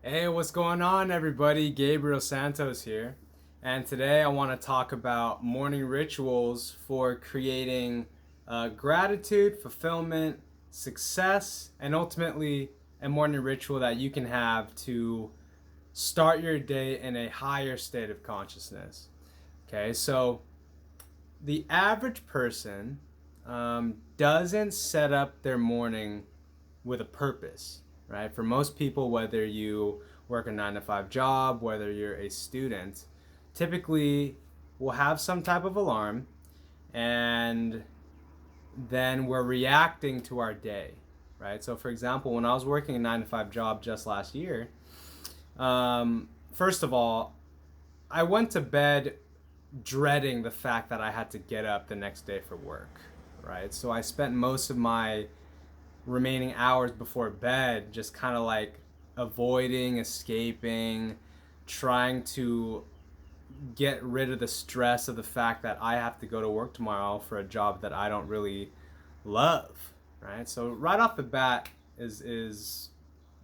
Hey, what's going on, everybody? Gabriel Santos here. And today I want to talk about morning rituals for creating gratitude, fulfillment, success, and ultimately a morning ritual that you can have to start your day in a higher state of consciousness. Okay, so the average person doesn't set up their morning with a purpose, right? For most people, whether you work a 9 to 5 job, whether you're a student, typically we'll have some type of alarm and then we're reacting to our day, right? So, for example, when I was working a 9 to 5 job just last year, first of all, I went to bed dreading the fact that I had to get up the next day for work, right? So I spent most of my remaining hours before bed just kind of like avoiding, escaping, trying to get rid of the stress of the fact that I have to go to work tomorrow for a job that I don't really love, right? So right off the bat is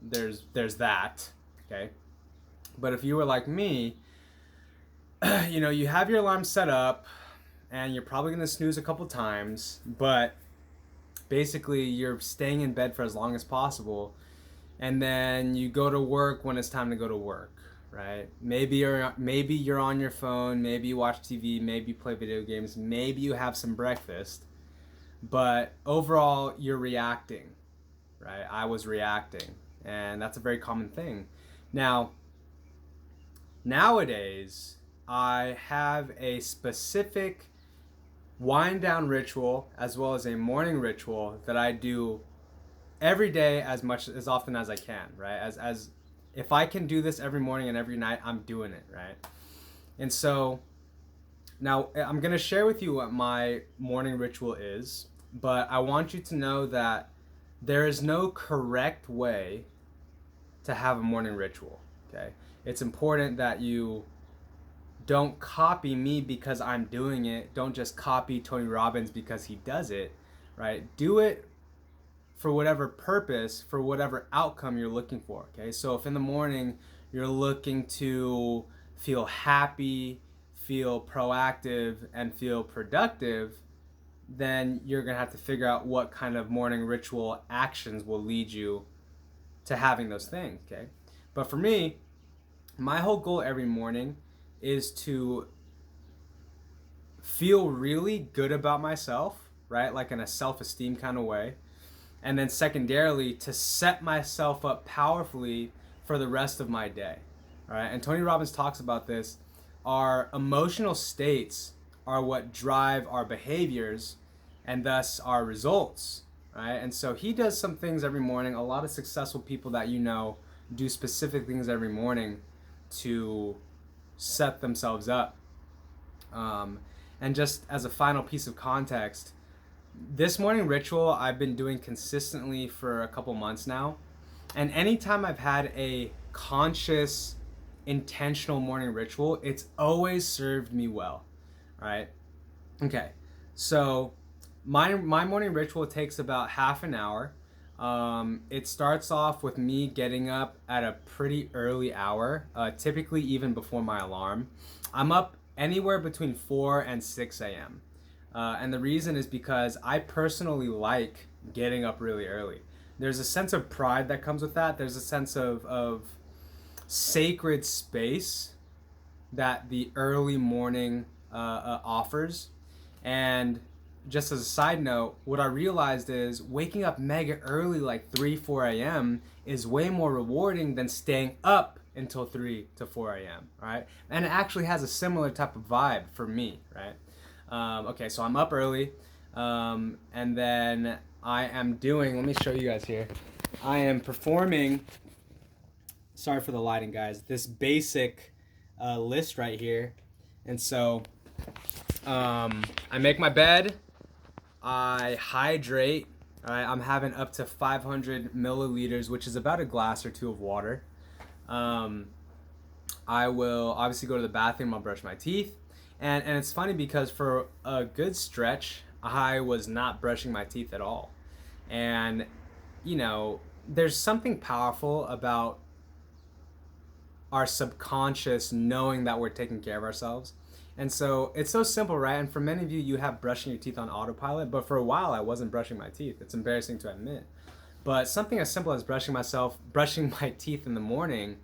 there's that, okay? But if you were like me, you have your alarm set up and you're probably going to snooze a couple times, but basically you're staying in bed for as long as possible, and then you go to work when it's time to go to work, right? Maybe you're on your phone, maybe you watch TV, maybe you play video games, maybe you have some breakfast, but overall you're reacting, right? I was reacting, and that's a very common thing. Now, nowadays I have a specific wind down ritual as well as a morning ritual that I do every day as often as I can, right? As if I can do this every morning and every night, I'm doing it, right? And so now I'm going to share with you what my morning ritual is, but I want you to know that there is no correct way to have a morning ritual, okay? It's important that you don't copy me because I'm doing it. Don't just copy Tony Robbins because he does it, right? Do it for whatever purpose, for whatever outcome you're looking for, okay? So if in the morning you're looking to feel happy, feel proactive, and feel productive, then you're gonna have to figure out what kind of morning ritual actions will lead you to having those things, okay? But for me, my whole goal every morning is to feel really good about myself, right? Like in a self-esteem kind of way. And then secondarily, to set myself up powerfully for the rest of my day. All right. And Tony Robbins talks about this. Our emotional states are what drive our behaviors and thus our results. Right. And so he does some things every morning. A lot of successful people that do specific things every morning to set themselves up. And just as a final piece of context, this morning ritual I've been doing consistently for a couple months now. And anytime I've had a conscious, intentional morning ritual, it's always served me well. Right? Okay. So my morning ritual takes about half an hour. It starts off with me getting up at a pretty early hour, typically even before my alarm. I'm up anywhere between 4 and 6 a.m. And the reason is because I personally like getting up really early. There's a sense of pride that comes with that. There's a sense of sacred space that the early morning offers. And just as a side note, what I realized is waking up mega early, like 3, 4 a.m., is way more rewarding than staying up until 3 to 4 a.m., right? And it actually has a similar type of vibe for me, right? Okay, so I'm up early, and then I am doing, let me show you guys here. I am performing, sorry for the lighting, guys, this basic list right here. And so I make my bed, I hydrate. All right, I'm having up to 500 milliliters, which is about a glass or two of water. I will obviously go to the bathroom. I'll brush my teeth. And it's funny because for a good stretch, I was not brushing my teeth at all. And, there's something powerful about our subconscious knowing that we're taking care of ourselves. And so it's so simple, right? And for many of you, you have brushing your teeth on autopilot, but for a while I wasn't brushing my teeth. It's embarrassing to admit. But something as simple as brushing my teeth in the morning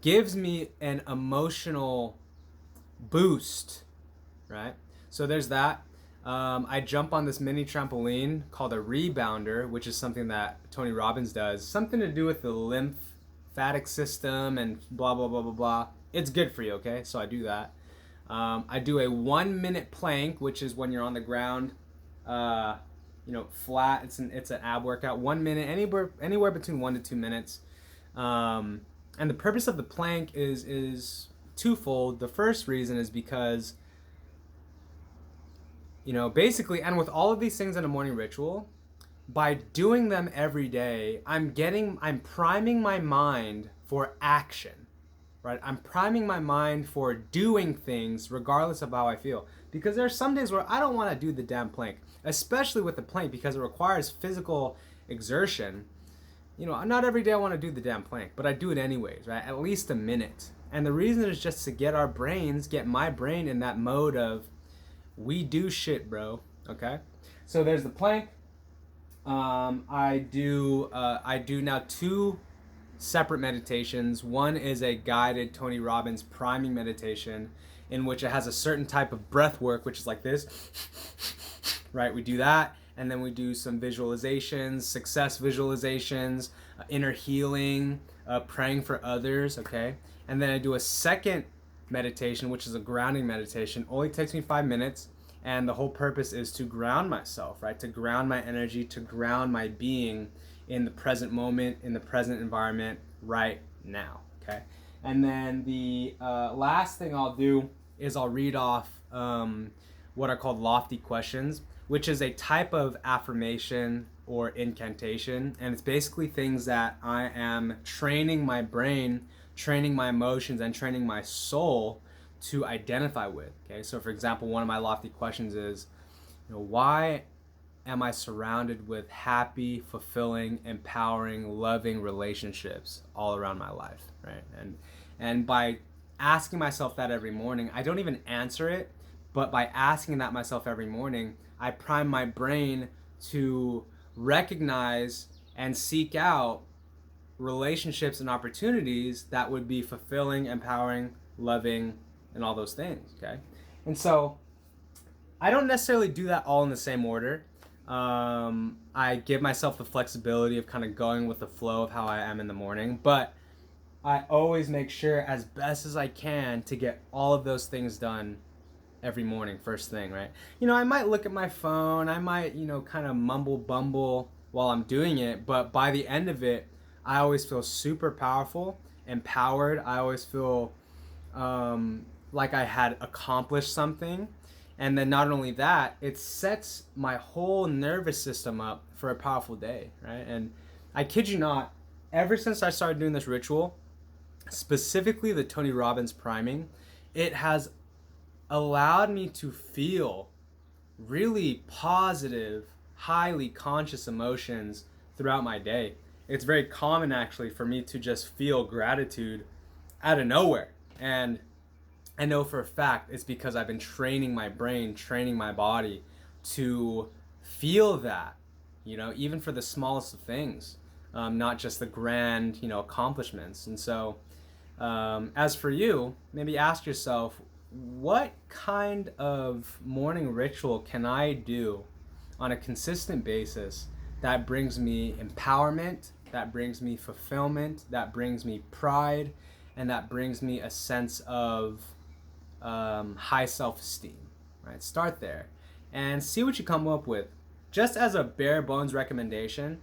gives me an emotional boost, right? So there's that. I jump on this mini trampoline called a rebounder, which is something that Tony Robbins does. Something to do with the lymphatic system and blah, blah, blah, blah, blah. It's good for you, okay? So I do that. I do a 1 minute plank, which is when you're on the ground, flat. It's an ab workout. 1 minute, anywhere between 1 to 2 minutes. And the purpose of the plank is twofold. The first reason is because, basically, and with all of these things in a morning ritual, by doing them every day, I'm priming my mind for action, right? I'm priming my mind for doing things regardless of how I feel. Because there are some days where I don't want to do the damn plank, especially with the plank because it requires physical exertion. Not every day I want to do the damn plank, but I do it anyways, right? At least a minute. And the reason is just to get my brain in that mode of, we do shit, bro. Okay? So there's the plank. I do now 2 separate meditations. One is a guided Tony Robbins priming meditation in which it has a certain type of breath work, which is like this, right? We do that. And then we do some visualizations, success visualizations, inner healing, praying for others, okay? And then I do a second meditation, which is a grounding meditation. Only takes me 5 minutes. And the whole purpose is to ground myself, right? To ground my energy, to ground my being in the present moment, in the present environment right now, okay? And then the last thing I'll do is I'll read off what are called lofty questions, which is a type of affirmation or incantation. And it's basically things that I am training my brain, training my emotions, and training my soul to identify with. Okay, so for example, one of my lofty questions is, why am I surrounded with happy, fulfilling, empowering, loving relationships all around my life, right? And by asking myself that every morning, I don't even answer it, but by asking that myself every morning, I prime my brain to recognize and seek out relationships and opportunities that would be fulfilling, empowering, loving, and all those things, okay? And so I don't necessarily do that all in the same order. I give myself the flexibility of kind of going with the flow of how I am in the morning, but I always make sure as best as I can to get all of those things done every morning, first thing, right? I might look at my phone, I might, kind of mumble bumble while I'm doing it, but by the end of it, I always feel super powerful, empowered. I always feel like I had accomplished something. And then not only that, it sets my whole nervous system up for a powerful day, right? And I kid you not, ever since I started doing this ritual, specifically the Tony Robbins priming, it has allowed me to feel really positive, highly conscious emotions throughout my day. It's very common actually for me to just feel gratitude out of nowhere. And I know for a fact it's because I've been training my brain, training my body to feel that, even for the smallest of things, not just the grand, accomplishments. And so as for you, maybe ask yourself, what kind of morning ritual can I do on a consistent basis that brings me empowerment, that brings me fulfillment, that brings me pride, and that brings me a sense of high self-esteem, right? Start there and see what you come up with. Just as a bare bones recommendation,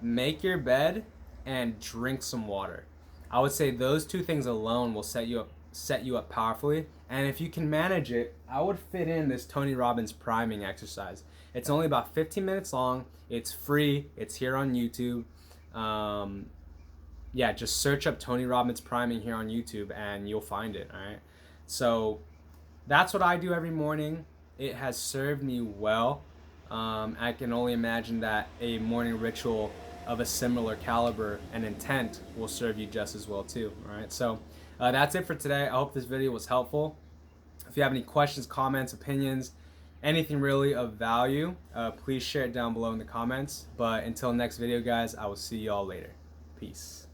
make your bed and drink some water. I would say those 2 things alone will set you up powerfully. And if you can manage it, I would fit in this Tony Robbins priming exercise. It's only about 15 minutes long. It's free. It's here on YouTube. Just search up Tony Robbins priming here on YouTube and you'll find it, all right? So that's what I do every morning. It has served me well. I can only imagine that a morning ritual of a similar caliber and intent will serve you just as well too. All right, so that's it for today. I hope this video was helpful. If you have any questions, comments, opinions, anything really of value, please share it down below in the comments. But until next video, guys, I will see you all later. Peace.